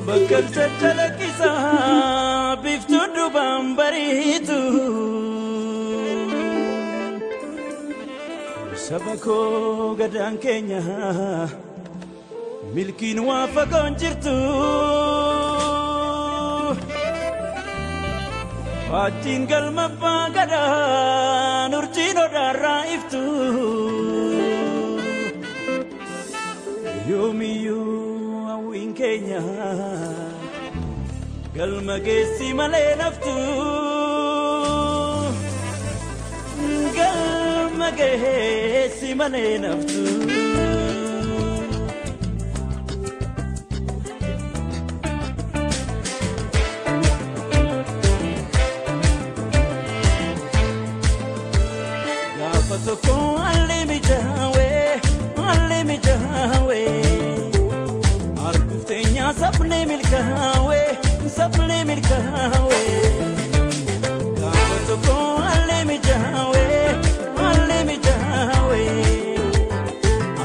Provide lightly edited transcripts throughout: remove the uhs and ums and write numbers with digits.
bakal jajjalaqisa biftuu dubaan bariitu saba koo gadaan keenya milkiin waa fagoon jirtu Atiin galma bagadaan urjiin odaarraa iftu Yoomiyuu hawwiin keenya galma geessi malee naftu Galma geessi malee naftu Toko alimi jawe Arguftenya sapne milkawe Toko alimi jawe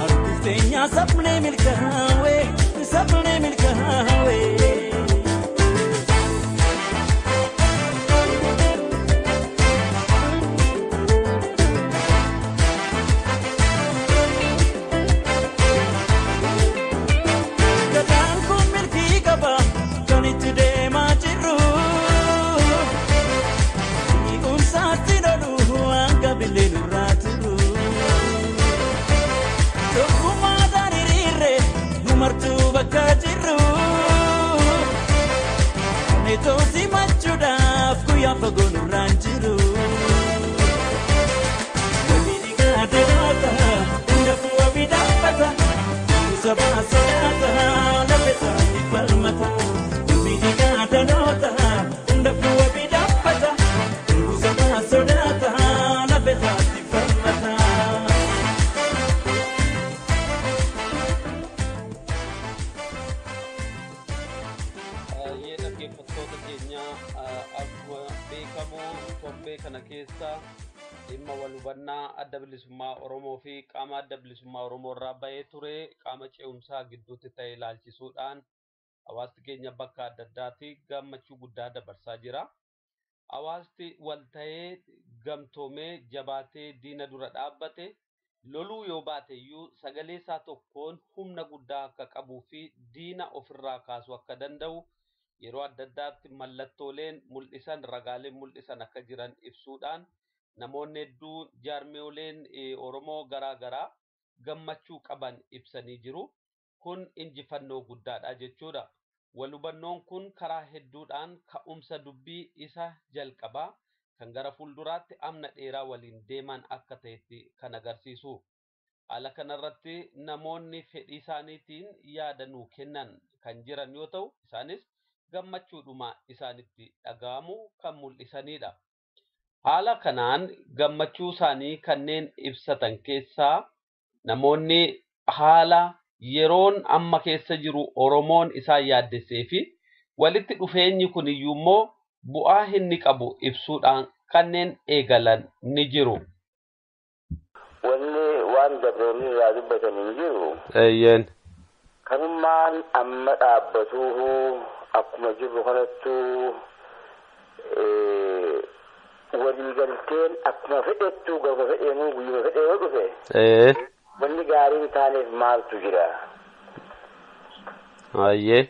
Arguftenya sapne milkawe Tosi machudaaf kuya fagoon ranjiru Wamini gaadata ndafu wabidafata Usabaa sodata lafeta dipalmata Wamini gaadata ndafu wabidafata Usabaa sodata lafeta dipalmata kana keessa dhimma walhubannaa adda bilisummaa Oromoo fi qaama adda bilisummaa Oromoo irraa bahee ture qaama ce'umsaa gidduutti ta'e ilaalchisuudhaan hawaasni keenya bakka adda addaatti gammachuu guddaa dabarsaa jira. Hawaasni wal ta'ee gamtoomee jabaatee diina dura dhaabbate loluu yoo baate iyyuu sagalee isaa tokkoon humna guddaa akka qabuu fi diina ofirraa kaasuu akka danda'u yeroo adda addaatti mallattooleen mul'isan ragaaleen mul'isan akka jiran ibsuudhaan namoonni hedduu jaarmeeleen Oromoo garaa gammachuu qaban ibsanii jiru. Kun injifannoo guddaadha jechuudha. Walhubannoon kun karaa hedduudhaan ka'umsa dubbii isa jalqabaa kan gara fuulduraatti amna dheeraa waliin deeman akka ta'etti kan agarsiisu. Haala kanarratti namoonni fedhii isaaniitiin yaada nuu kennan kan jiran yoo ta'u isaanis gammachuudhuma isaanitti dhaga'amu kan mul'isanidha. Haala kanaan gammachuu isaanii kanneen ibsatan keessaa namoonni haala yeroon amma keessa jiru Oromoon isaan yaaddessee fi walitti dhufeenyi kun iyyuu immoo bu'aa inni qabu ibsuudhaan kanneen eegalan ni jiru. Wanni waan dabroonni irraa dubbatan hin jiru. Eeyyeen. Kanummaan amma dhaabbatuuhu akkuma jirru kanattu waliigalteen akkuma fedhettu gaafa fedheenuu guyyuma fedhee yoo dhufe wanni gaariin taaneef maaltu jira. Ayyee.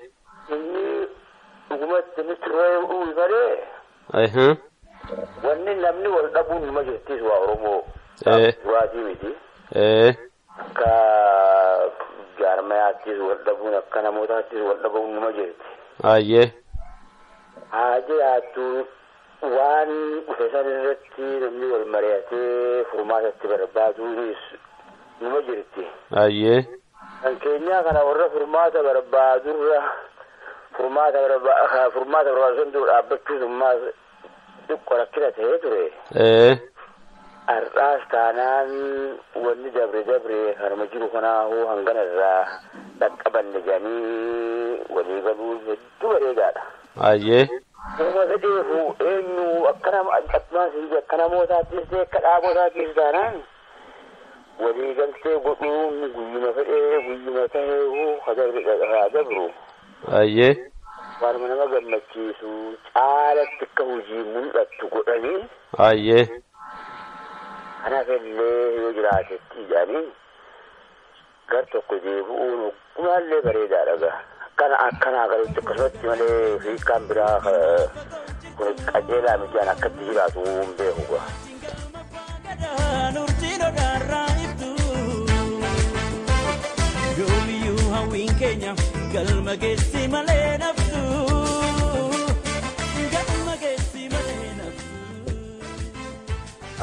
Inni dhugumatti nutti roobuu baree. Wanni namni wal dhabuun numa jirtis waa Oromoo. Waatii miti. Akka jaarmayaattis wal dhabuun akka namootaattis wal dhabuun numa jirti. Ayyee. Haa jiraattu waan dhufe san irratti namni wal mari'atee furmaatatti barbaaduunis numa jirti. Ayyee. Kan keenyaa kana warra furmaata barbaadurra furmaata barbaadusan dura dhaabbachuun ummaa xiqqoo rakkina ta'ee ture. Har'aas taanaan wanni dabre kanuma jiru kanaahu hangana irraa dhaqqabanne jedhanii walii galuu hedduu bareedaadha. Ayyee. Nama fedheefu eenyu akka namootaattis akka dhaabootaattis taanaan walii galtee godhuun guyyuma fedhee guyyuma ta'ee haa dabru. Ayyee. waan nama gammachiisu caalatti akka hojii mul'attu godhanii. Ayyee. Kanaaf illee yoo jiraatetti jedhanii gar tokko deebi'uun ogumaallee bareedaadha. Akkanaa galuutti akkasumatti malee fi kan biraa kun qajeelaa miti an akkatti jiraatu hin beeku. Yoomiyyuu hawwiin keenya galma geessi malee naftu. Galma geessi malee naftu.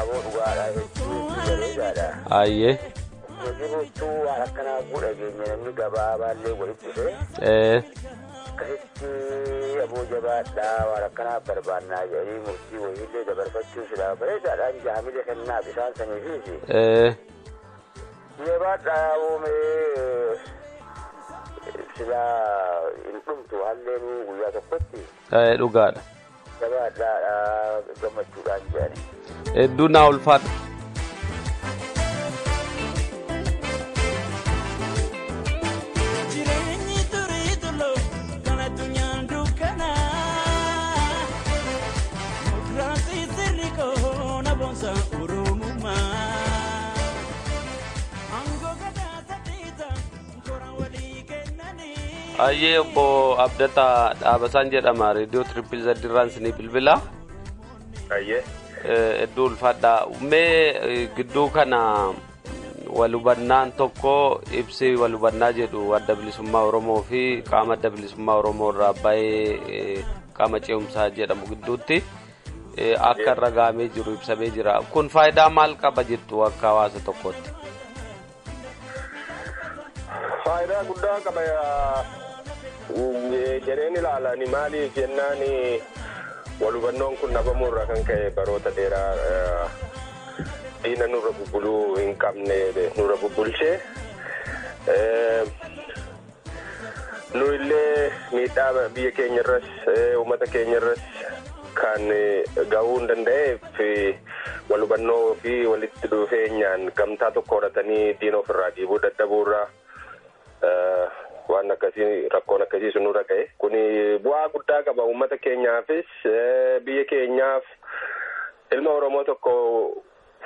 Aboo dhugaadhaa hedduu bareedaadha. Ayyee. Hojii bultuu waan akkanaa godha keenya namni gabaabaallee walitti dhufe. Akkasitti aboo jabaadhaa waan akkanaa barbaannaa jedhanii murtii wayiillee dabarfachuun silaa bareedaadhaan jaamila kennaaf isaan saniifiisi. Jabaadhaa oomee silaa hin dhumtu haalleen guyyaa tokkotti. Dhugaadha. Jabaadhaa gammachuudhaan jedhani. Hedduu naa ulfaadha. Ayyee obbo Abdataa Dhaabasaan jedhama reediyoo Triple Z irraan sinii bilbilaa. Ayyee. Hedduu ulfaadha. Mee gidduu kana walhubannaan tokko ibsi walhubannaa jedhu adda bilisummaa Oromoo fi qaama adda bilisummaa Oromoo irraa baay'ee qaama ce'umsaa jedhamu gidduutti akka irra gaamee jiru ibsamee jira. Kun faayidaa maal qaba jettu akka hawaasa tokkootti? Faayidaa guddaa qaba. Jedheen ilaalanii maaliif jennaan walhubannoon kun dhabamuu irraa kan ka'e baroota dheeraa diina nurra bubbuluu hin qabne nurra bubbulchee nu illee miidhaa biyya keenya irras uummata keenya irras kan gahuu hin danda'eef walhubannoo fi walitti dhufeenyaan gamtaa tokko horatanii diina ofirraa dhiibuu dadhabuurraa waan akkasii rakkoon akkasii sun nurra ka'e kuni bu'aa guddaa qaba uummata keenyaafis biyya keenyaaf ilma Oromoo tokko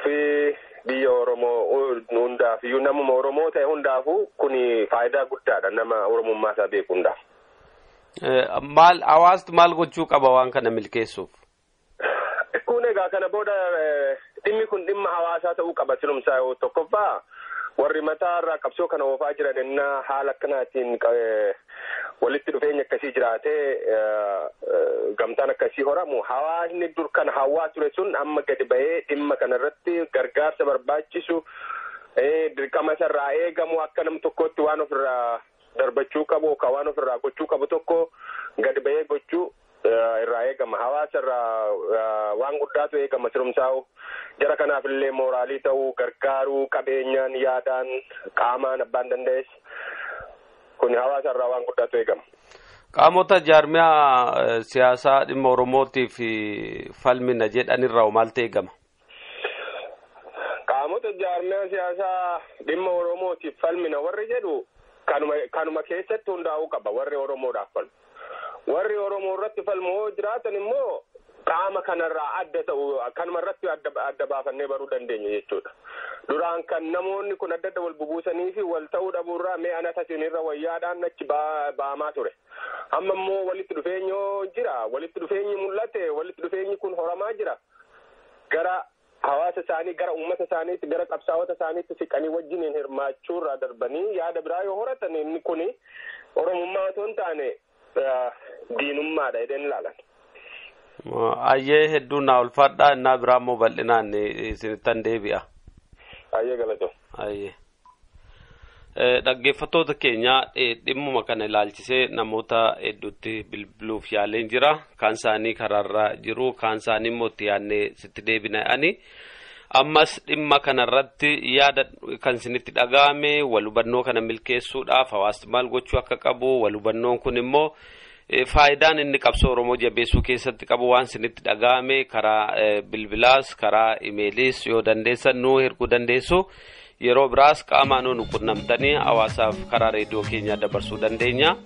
fi biyya Oromoo hundaaf iyyuu namuma Oromoo ta'e hundaafuu kuni faayidaa guddaadha nama Oromummaa isaa beeku hundaaf. Hawaasni maal gochuu qaba waan kana milkeessuuf? Kun egaa kana booda dhimmi kun dhimma hawaasaa ta'uu qaba silumsaa yoo tokkoffaa. Warri mataa irraa qabsoo kana oofaa jiran innaa haala akkanaatiin walitti dhufeenya akkasii jiraatee gamtaan akkasii horamu hawaasni dur kana hawaa ture sun amma gadi ba'ee dhimma kanarratti gargaarsa barbaachisu dirqama isarraa eegamu akka nam tokkotti waan ofirraa darbachuu qabu ka waan ofirraa gochuu qabu tokko gadi ba'ee gochuu irraa eegama hawaasa irraa waan guddaatu eegama sirumsaa'u jara kanaaf illee mooraalii ta'uu gargaaruu qabeenyaan yaadaan qaamaan abbaan danda'es kun hawaasa irraa waan guddaatu eegama. Qaamota jaarmiyaa siyaasaa dhimma Oromootiif falmina jedhanirraa maaltu eegama? Qaamota jaarmiyaa siyaasaa dhimma Oromootiif falmina warri jedhu kanuma keessatti hundaa'uu qaba warri Oromoodhaaf falmu. Warri Oromoo irratti falmoo jiraatan immoo qaama kanarraa adda ta'u kanuma irratti adda baafannee baruu dandeenya jechuudha. Duraan kan namoonni kun adda adda wal bubuusanii fi wal ta'uu dhabuurraa mee ana tasinirra wayyaadhaan achi ba'amaa ture. Amma immoo walitti dhufeenyoo jira. Walitti dhufeenyi mul'ate. Walitti dhufeenyi kun horamaa jira. Gara hawaasa isaanii, gara uummata isaaniitti, gara qabsaa'ota isaaniitti siqanii wajjiniin hirmaachuurraa darbanii yaada biraa yoo horatan inni kuni Oromummaa otoo hin taane diinummaadha jedheen ilaalan. Ayyee hedduu naa ulfaadhaa innaa biraa immoo bal'inaan isinittan deebi'a. Ayyee galatoo. Ayyee. Dhaggeeffattoota keenya dhimmuma kana ilaalchisee namoota hedduutti bilbiluuf yaaleen jira. Kaan isaanii karaarra jiru, kaan isaanii immoo itti yaadnee sitti deebina'anii. Ammas dhimma kanarratti yaada kan isinitti dhaga'ame walhubannoo kana milkeessuudhaaf hawaasni maal gochuu akka qabu walhubannoon kun immoo faayidaan inni qabsoo Oromoo jabeessuu keessatti qabu waan isinitti dhaga'ame karaa bilbilaas karaa imeeliis yoo dandeessan nuu hirkuu dandeessu yeroo biraas qaamaan nu qunnamtanii hawaasaaf karaa reediyoo keenya dabarsuu dandeenya.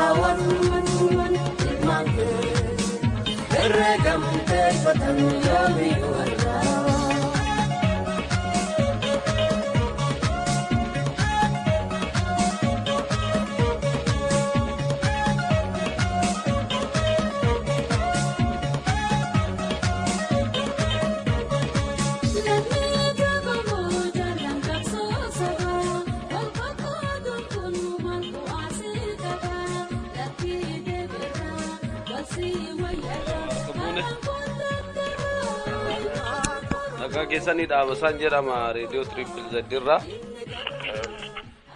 kawan mangke regam te patan yomi wala Kesani da basan jedhama radio triple Z-irra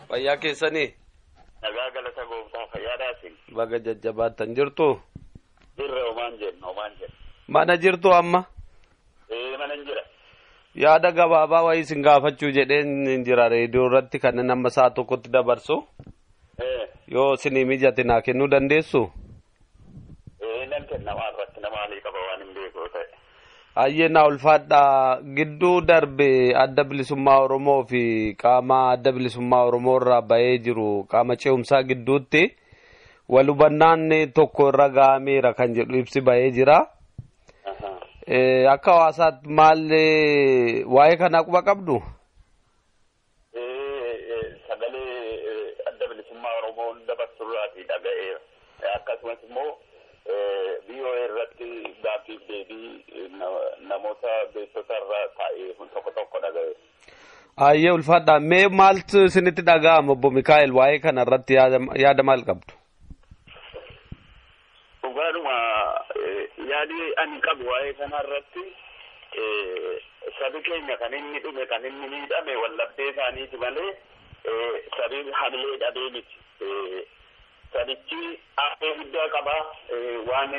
fayyaa keessanii nagaa galata gooftaa fayyaadhaasin baga jajjabaattan jirtu dirre omaan jenna mana jirtu amma mana jira yaada gabaabaa wayii sin gaafachuu jedheen jira radio irratti kan nama saa tokkotti dabarsu yoo sinii mijate naa kennuu dandeessu nan kenna waan irratti namaalii qaba waan hin beekoo ta'e ayyena ulfaadha gidduu darbe adda bilisummaa Oromoo fi qaama adda bilisummaa Oromoo irraa ba'ee jiru qaama ce'umsaa gidduutti wal hubannaan tokko irra ga'ameera kan jedhu ibsi ba'ee jira. Akka hawaasaatti maal waa'ee kana quba qabdu? Sagalee adda bilisummaa Oromoo dabarsurraatii dhaga'eera. Akkasumas immoo VOA irratti gaaffiif deebii namoota beektota irraa taa'ee tokko dhaga'e. Ayyee ulfaadha. Mee maaltu isinitti dhaga'ama obbo Mikaa'el waa'ee kana irratti yaada maal qabdu? Dhugaadhuma yaadi ani qabu waa'ee kana irratti sabi keenya kan inni dhume kan inni miidhame wallabdee isaaniiti malee sabi hamilee dhabee miti. Sabichi afee guddaa qaba waan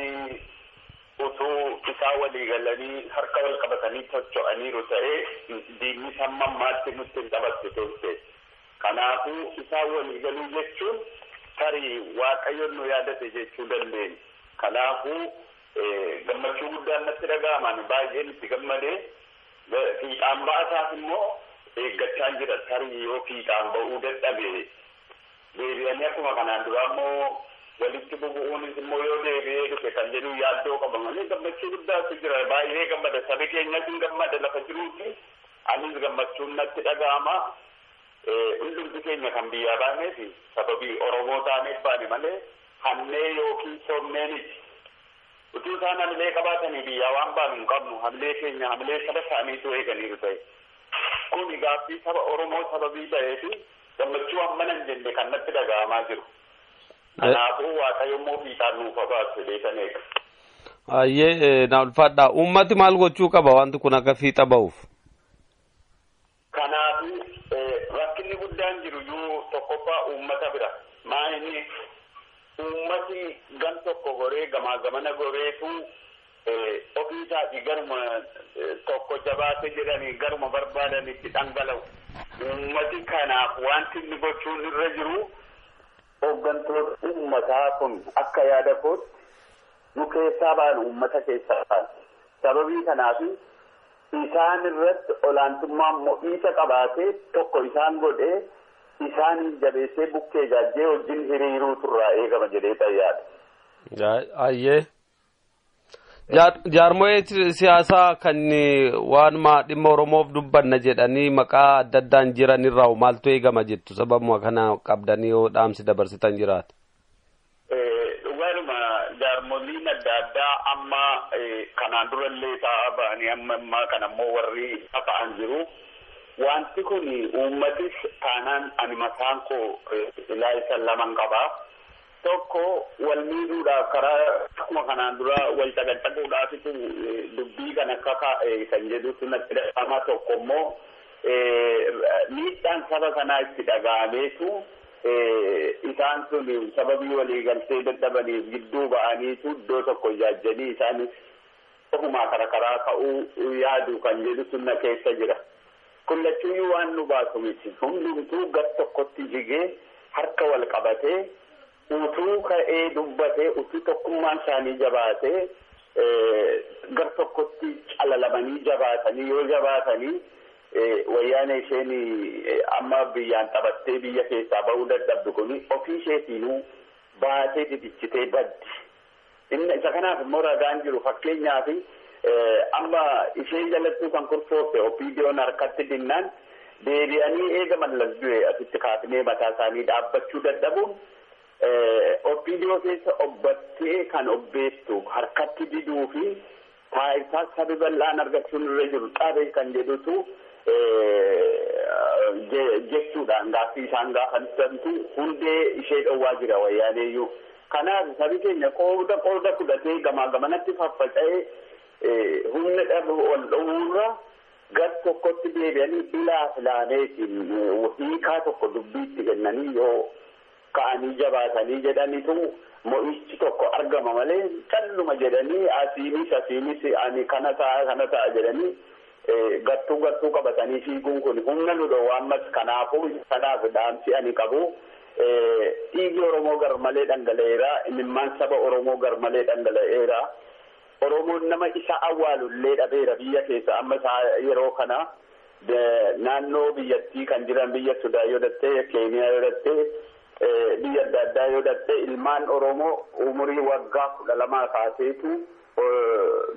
utuu isaa walii galanii harka wal qabatanii socho'aniiru ta'ee diinni hamma ammaatti nutti hin qabatte. Kanaafuu isaa walii galuu jechuun tarii Waaqayyoon nu yaadate jechuu dandeenya. Kanaafuu gammachuu guddaan natti dhaga'aman baay'een itti gammadee fiixaan ba'asaaf immoo eeggachaa jira tarii yoo fiixaan ba'uu dadhabe deebi'anii akkuma kanaan dura immoo walitti bu'uunis immoo yoo deebi'ee dhufe kan jedhu yaaddoo qabamanii gammachuu guddaatu jira baay'ee gammada sabi keenyatti hin gammada lafa jiruuti anis gammachuun natti dhaga'ama hundumti keenya kan biyyaa baaneefi sababii Oromoo taaneef baane malee hannee yookiin soomneeniti utuu isaan hamilee qabaatanii biyyaa waan baanu hin qabnu hamilee keenya hamilee saba isaaniitu eeganiiru ta'e kun gaaffii saba Oromoo sababii ta'eefi gammachuu hammana hin jenne kan natti dhaga'amaa jiru. Kanaafuu Waaqayyo immoo fiixaan nuuf baase beekan eega. Ayyee na ulfaadha. Uummati maal gochuu qaba wanti kun akka fiixa ba'uuf? Kanaafuu rakkinni guddaan jiru yoo tokkoffaa uummata bira. Maali uummati gan tokko goree gamaa gamana goreetu ofii isaatii garuma tokko jabaate jedhanii garuma barbaadanitti dhangala'u. Uummati kanaaf wanti inni gochuun irra jiru hooggantoota uummataa kun akka yaada kootti nu keessaa baanu uummata keessaa baanu. Sababii kanaaf isaan irratti olaantummaan mo'iisa qabaatee tokko isaan godhee isaan jabeessee bukkee jaajjee wajjin hiriiruutu irraa eegama jedhee tayyaadha. Ayyee. Jaarmolee siyaasaa kan waanuma dhimma Oromoof dubbanna jedhanii maqaa adda addaan jiranirraa maaltu eegama jettu sababuma kana qabdanii yoo dhaamsi dabarsitan jiraate. Dhugaadhuma jaarmoliin adda addaa amma kanaan durallee taa'aa ba'anii amma kan ammoo warri ta'an jiru. Wanti kun uummatis taanaan ani mataan koo ilaalcha lama qabaa. Tokko wal miidhuudhaaf karaa akkuma kanaan dura wal caqacaquudhaafitu dubbii kan akka kan jedhutu natti dhaga'ama. Tokko immoo miidhaan saba kanaa itti dhaga'ameetu isaan sun sababii waliigaltee dadhabaniif gidduu ba'aniitu iddoo tokko ijaajjanii isaanis ofumaa karaa ka'uu yaadu kan jedhutu na keessa jira. Kun lachuun waan nu baasu miti. Hundumtuu gar tokkotti jigee harka wal qabatee utuu ka'ee dubbatee utuu tokkummaan isaanii jabaatee gar tokkotti calalamanii jabaatanii yoo jabaatanii wayyaana isheen amma biyyaan taphattee biyya keessaa ba'uu dadhabdu kun ofii isheetiinuu baatee didichitee baddi. Inni isa kanaaf immoo ragaan jiru fakkeenyaaf amma ishee jalattuu kan kurfoofte OPDO'n harkatti dinnaan deebi'anii eega mallas du'e asitti kaafnee mataa isaanii dhaabbachuu dadhabuun OPDO keessa obbattee kan obbeettu harkatti diduu fi taayitaa sabi bal'aan argachuun irra jiru dhaabee kan jedhutu jechuudhaan gaaffii isaan gaafatantu hundee ishee dhowwaa jira wayyaaneeyyuu. Kanaaf sabi keenya qooda fudhatee gamaa gamanatti faffaca'ee humna dhabu ol dhowwurra gar tokkotti deebi'anii bilaa filaameetiin hiikaa tokko dubbiitti kennanii yoo ka'anii jabaatanii jedhanitu mo'ichi tokko argama malee calluma jedhanii asiinis ani kana ta'a jedhanii gartuu qabatanii fiiguun kun humna nu dhowwaa ammas kanaafuu kanaaf dhaamsi ani qabu. Dhiigni Oromoo garmalee dhangala'eera, imimmaan saba Oromoo garmalee dhangala'eera. Oromoon nama isa awwaalullee dhabeera biyya keessa amma yeroo kana naannoo biyyattii kan jiran biyya Sudaan yoo dhattee, Keeniyaa yoo dhattee, biyya adda addaa yoo dhattee ilmaan Oromoo umurii waggaa 12 kaaseetu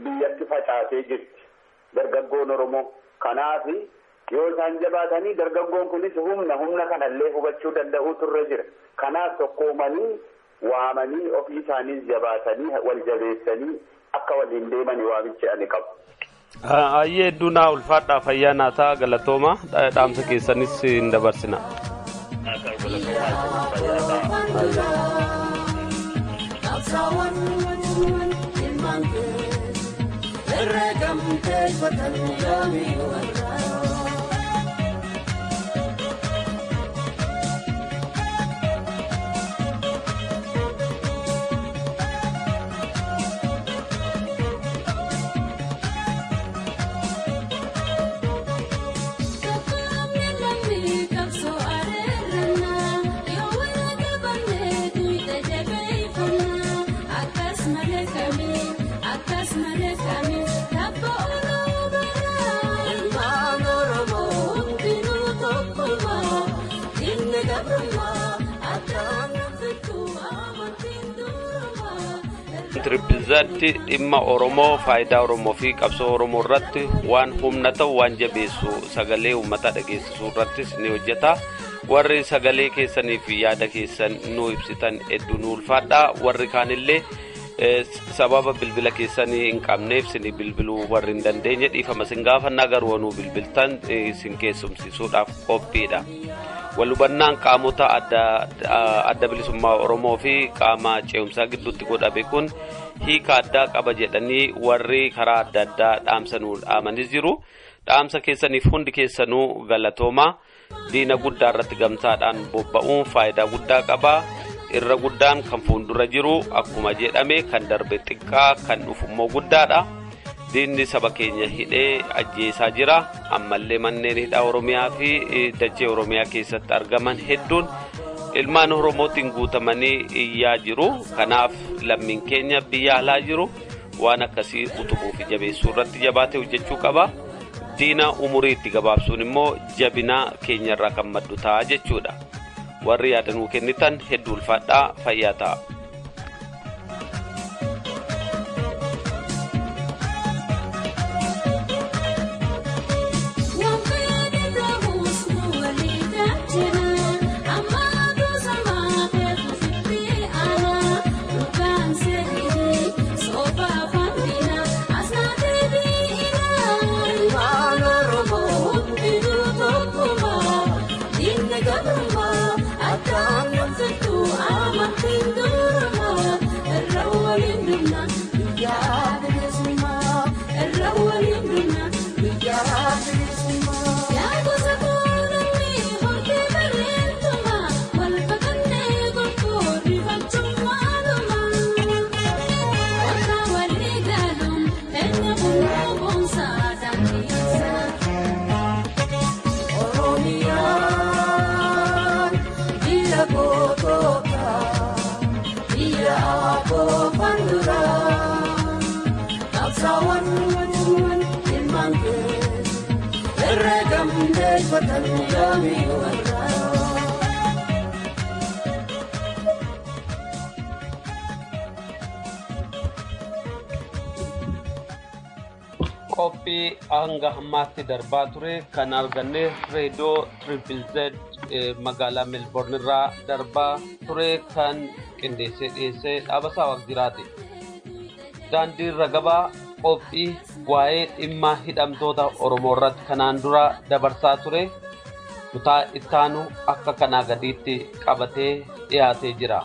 biyyatti facaasee jirti. Dargaggoon Oromoo kanaaf yoo isaan jabaatanii dargaggoon kunis humna kanallee hubachuu danda'u turre jira. Kanaaf tokkoomanii waamanii ofii isaaniis jabaatanii wal jabeessanii akka waliin deemanii waamicha ani qabu. Ayyee hedduunaa ulfaadhaa fayyaa naataa galatooma dhaamsa keessanis hin dabarsina. Trippizatti dhimma Oromoo faayidaa Oromoo fi qabsoo Oromoo irratti waan humna ta'u waan jabeessu sagalee uummataa dhageessisuu irrattis ni hojjeta. Warri sagalee keessanii fi yaada keessan nu ibsitan hedduu nu ulfaadhaa. Warri kaanillee sababa bilbila keessanii hin qabneef isin bilbiluu warri hin dandeenye dhiifama isin gaafannaa garuu nu bilbiltan isin keessumsiisuudhaaf qophiidha. Walhubannaan qaamota adda bilisummaa Oromoo fi qaama ce'umsaa gidduutti godhame kun hiika addaa qaba jedhanii warri karaa adda addaa dhaamsanuu dhaamanis jiru. Dhaamsa keessaniif hundi keessanuu galatooma. Diina guddaa irratti gamtaadhaan bobba'uun faayidaa guddaa qaba. Irra guddaan kan fuuldura jiru akkuma jedhame kan darbe xiqqaa kan dhufummoo guddaadha. Diinni saba keenya hidhee ajjeesaa jira. Ammallee manneen hidhaa Oromiyaa fi dachee Oromiyaa keessatti argaman hedduun ilmaan Oromootiin guutamanii iyyaa jiru. Kanaaf lammiin keenya biyya alaa jiru waan akkasii utubuu fi jabeessuu irratti jabaatee hojjechuu qaba. Diina umurii itti gabaabsuun immoo jabina keenya irraa kan maddu ta'a jechuudha. Warri yaadanuu kennitan hedduu ulfaadhaa fayyaa ta'a. qophii hanga ammaatti darbaa ture kan arganne reediyoo Triple Z magaalaa Melbourne irraa darbaa ture kan qindeessee dhiyeessee dhaabasaa waqjiraate. Daandii ragabaa qophii waa'ee dhimma hidhamtoota Oromoo irratti kanaan dura dabarsaa ture kutaa ittaanu akka kanaa gadiitti qabatee dhiyaatee jira.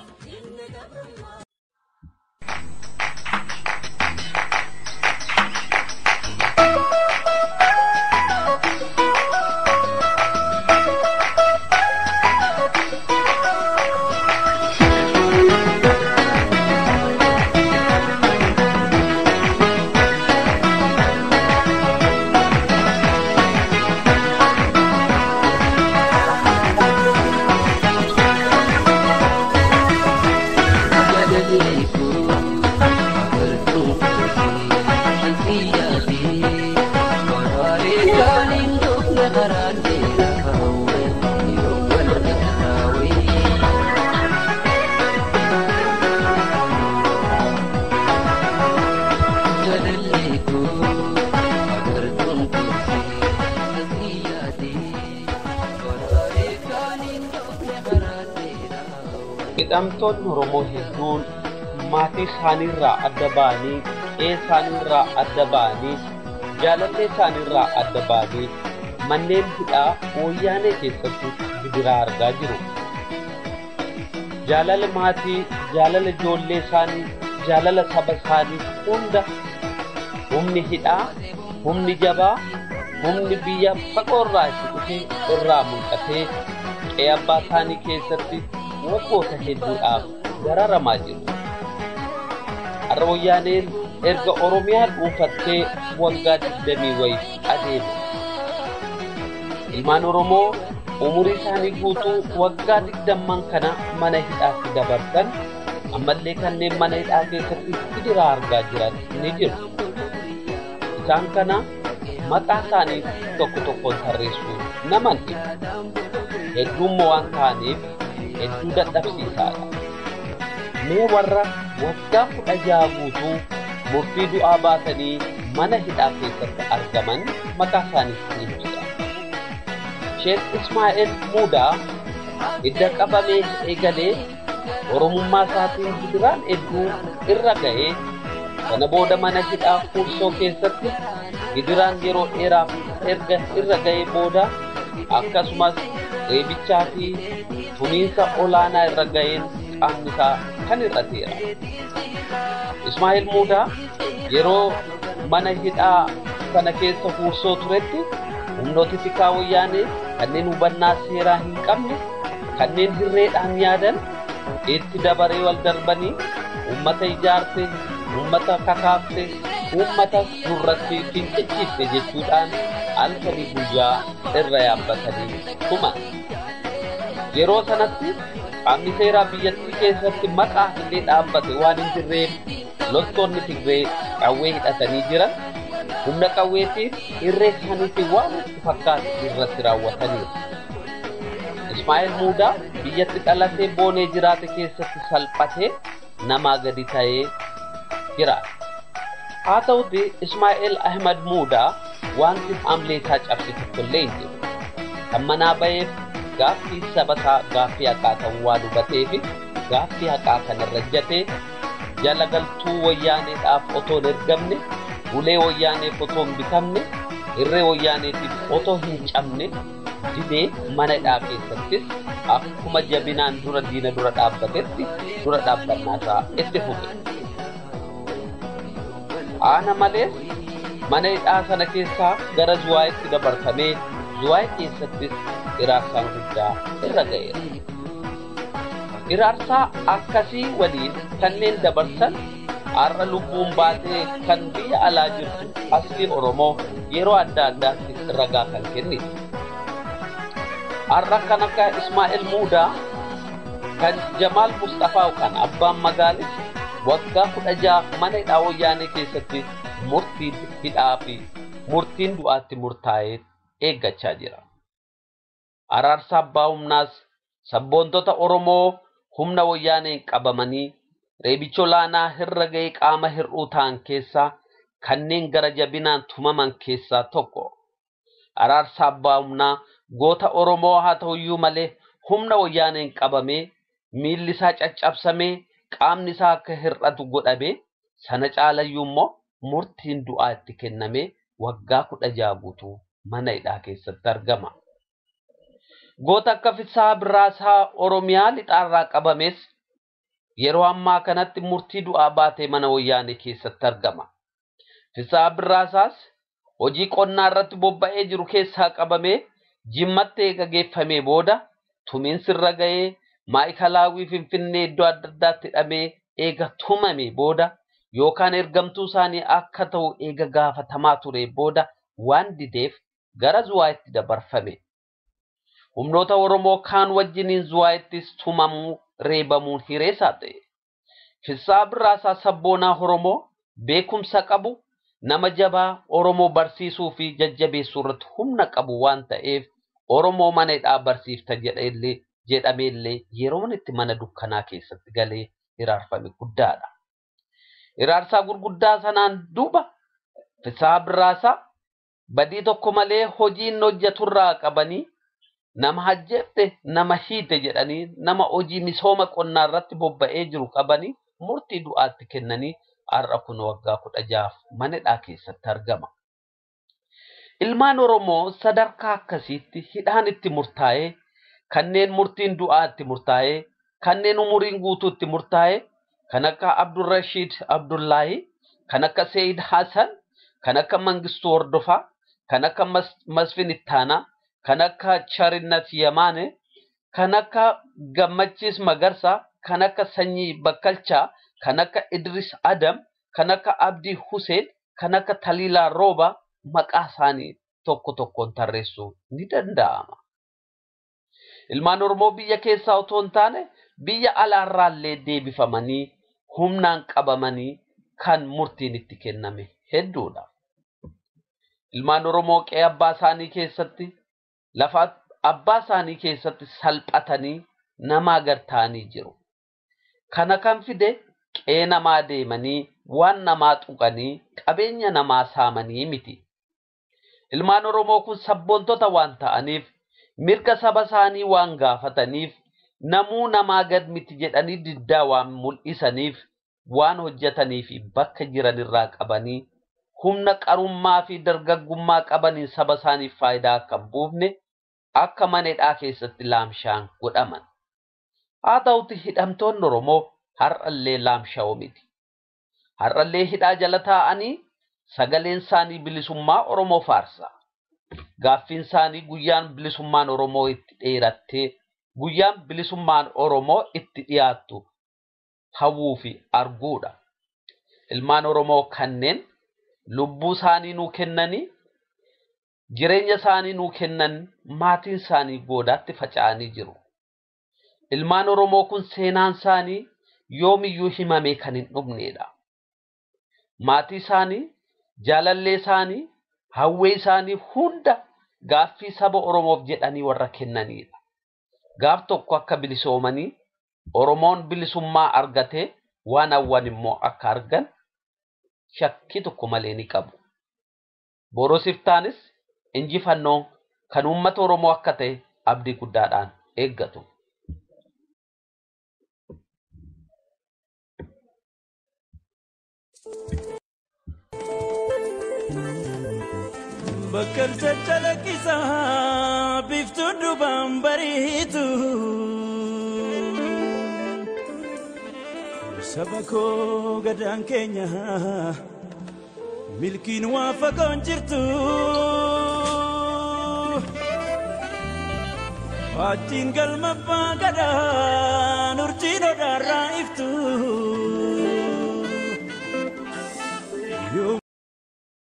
Hidhamtoonni Oromoo hedduun maatii isaaniirraa adda ba'anii, qe'ee isaaniirraa adda ba'anii, jaalallee isaaniirraa adda ba'anii manneen hidhaa wayyaanee keessatti gidiraa argaa jiru. Jaalala maatii, jaalala ijoollee isaanii, jaalala saba isaanii hunda humni hidhaa, humni jabaa, humni biyya fagoorraa itti dhufee irraa mul'atee qe'ee abbaa isaanii keessatti waggoota hedduudhaaf dararamaa jiru. Har'a wayyaaneen erga Oromiyaa dhuunfattee waggaa 20 wayii adeeme. Ilmaan Oromoo umurii isaanii guutuu waggaa 20 kana mana hidhaatti dabarsan ammallee kanneen mana hidhaa keessatti gidiraa argaa jiran ni jiru. Isaan kana maqaa isaanii tokko tokkoon tarreessuu naman dhibu. Hedduummoo waan ta'aniif hedduu dadhabsiisaadha. Mee warra waggaa 16 guutuu murtii du'aa baatanii mana hidhaa keessatti argaman maqaa isaanii ni ibsa. Sheekh Ismaa'eel Muudaa idda qabamee eegalee Oromummaa isaatiin gidiraan hedduu irra ga'ee kana booda mana hidhaa Fuursoo keessatti gidiraan yeroo dheeraaf erga irra ga'ee booda akkasumas reebichaa fi tuniinsa olaanaa irra ga'een qaamni isaa kan hir'ateera. Ismaa'eel Muudaa yeroo mana hidhaa sana keessa Fuursoo turetti humnooti tikaa wayyaanee kanneen hubannaa seeraa hin qabne, kanneen hirreedhaan yaadan itti dabaree wal darbanii uummata ijaarte, uummata kakaafte, uummata nurratti fincichiifte jechuudhaan halkanii guyyaa irra yaabbatanii tuman. Yeroo sanatti qaamni seeraa biyyattii keessatti maqaa illee dhaabbate waan hin jirreef loltoonni Tigree qawwee hidhatanii jiran humna qawweetiif irree isaaniitiin waan itti fakkaatu irratti raawwataniiru. Ismaa'eel Muudaa biyyatti dhalatee boonee jiraate keessatti salphatee namaa gadi ta'ee jiraata. Haa ta'uti Ismaa'eel Ahmad Muudaa wanti hamlee isaa cabse tokkollee hin jiru. Kan manaa ba'eef gaaffii saba isaa gaaffii haqaa ta'uu waan hubatee fi gaaffii haqaa kanarra ejjatee jala galtuu wayyaaneedhaaf otoo hin ergamne, ulee wayyaaneef otoo hin bitamne, irree wayyaaneetiif otoo hin cabne didee mana hidhaa keessattis akkuma jabinaan dura diina dura dhaabbatetti dura dhaabbannaa isaa itti fufe. Aana malees mana hidhaa sana keessaa gara Zuwaayitti dabarfamee Zuwaayii keessattis iraarsaan guddaa irra ga'eera. Iraarsaa akkasii waliin kanneen dabarsan har'a lubbuun baatee kan biyya alaa jirtu asli Oromoo yeroo adda addaatti ragaa kan kennite. Har'a kan akka Ismaa'eel Muudaa kan Jamaal Mustafaa kan abbaan magaalis waggaa 16 mana hidhaa wayyaanee keessatti murtiin hidhaa fi murtiin du'aatti murtaa'ee eeggachaa jira. Araarsa abbaa humnaas sabboontota Oromoo humna wayyaaneen qabamanii reebicha olaanaa irra ga'ee qaama hir'uu ta'an keessaa kanneen gara jabinaan tumaman keessaa tokko. Araarsaa abbaa humnaa goota Oromoo haa ta'uyyuu malee humna wayyaaneen qabamee miilli isaa caccabsamee qaamni isaa akka hir'atu godhamee sana caalayyuu immoo murtiin du'aa itti kennamee waggaa 16 guutuu mana hidhaa keessatti argama. Goota akka Fisaa Birraasaa Oromiyaa lixaarraa qabames yeroo ammaa kanatti murtii du'aa baatee mana wayyaanee keessatti argama. Fisaa Birraasaas hojii qonnaa irratti bobba'ee jiru keessaa qabamee Jimmatti eega geeffamee booda tumiinsi irra ga'ee Maayikalaawii Finfinnee iddoo adda addaatti hidhamee eega tumamee booda yookaan ergamtuu isaanii akka ta'u eega gaafatamaa ture booda waan dideef gara Zuwaayitti dabarfame. Humnoota Oromoo kaan wajjiniin Zuwaayittis tumamuu reebamuun hireessaa ta'e. Fisaa Birraasaa sabboonaa Oromoo beekumsa qabu nama jabaa Oromoo barsiisuu fi jajjabeessuu irratti humna qabu waan ta'eef Oromoo mana hidhaa barsiifta jedhameellee yeroon itti mana dukkanaa keessatti galee hiraarfame guddaadha. Hiraarsaa gurguddaa sanaan duuba Fisaa Birraasaa badii tokko malee hojii inni hojjeturraa qabanii nama ajjeefte nama hiite jedhanii nama hojii misooma qonnaa irratti bobba'ee jiru qabanii murtii du'aatti kennanii har'a kun waggaa 16 mana hidhaa keessatti argama. Ilmaan Oromoo sadarkaa akkasiitti hidhaan itti murtaa'ee kanneen murtiin du'aa itti murtaa'ee kanneen umuriin guutuu itti murtaa'ee kan akka Abdurrashiid Abdullaahi kan akka Seeyid Hasan kan akka Mangistuu Hordofaa kan akka Masfin Ittaanaa kan akka Charinnat Yamaane kan akka Gammachiis Magarsaa kan akka Sanyii Bakkalchaa kan akka Idris Adam kan akka Abdii Hussein kan akka Taliilaa Rooba maqaa isaanii tokko tokkoon tarreessuu ni danda'ama. Ilmaan Oromoo biyya keessaa otoo hin taane biyya alaarraallee deebifamanii humnaan qabamanii kan murtiin itti kenname hedduudha. Ilmaan Oromoo qe'ee abbaa isaanii keessatti lafa abbaa isaanii keessatti salphatanii namaa gartaanii jiru. Kana kan fide qe'ee namaa deemanii waan namaa tuqanii qabeenya namaa saamanii miti. Ilmaan Oromoo kun sabboontota waan ta'aniif mirga saba isaanii waan gaafataniif namuu namaa gad miti jedhanii diddaa waan mul'isaniif waan hojjetaniif bakka jiran irraa qabanii humna qarummaa fi dargaggummaa qabaniin saba isaaniif faayidaa akka hin buufne akka mana hidhaa keessatti laamshaan godhaman. Haa ta'uti hidhamtoonni Oromoo har'allee laamsha'oo miti. Har'allee hidhaa jala taa'anii sagaleen isaanii bilisummaa Oromoo faarsa. Gaaffiin isaanii guyyaan bilisummaan Oromoo itti dheerattee guyyaan bilisummaan Oromoo itti dhiyaattu hawwuu fi arguudha. Ilmaan Oromoo kanneen lubbuu isaanii nuu kennanii jireenya isaanii nuu kennan maatiin isaanii goodaatti faca'anii jiru. Ilmaan Oromoo kun seenaan isaanii yoomiyyuu himamee kan hin dhumneedha. Maatii isaanii, jaalallee isaanii, hawwee isaanii hunda gaaffii saba Oromoof jedhanii warra kennaniidha. Gaaf tokko akka bilisoomanii Oromoon bilisummaa argatee waan hawwan immoo akka argan shakkii tokko malee ni qabu. Borosiftaanis injifannoon kan uummata Oromoo akka ta'e abdii guddaadhaan eeggatu. Bakka chalaqisa biftuun duubaan bariitu saba koo gadaan keenya milkiin waa fagoon jirtu wajjin galma abbaa gadaan urjiin odaarraa iftu.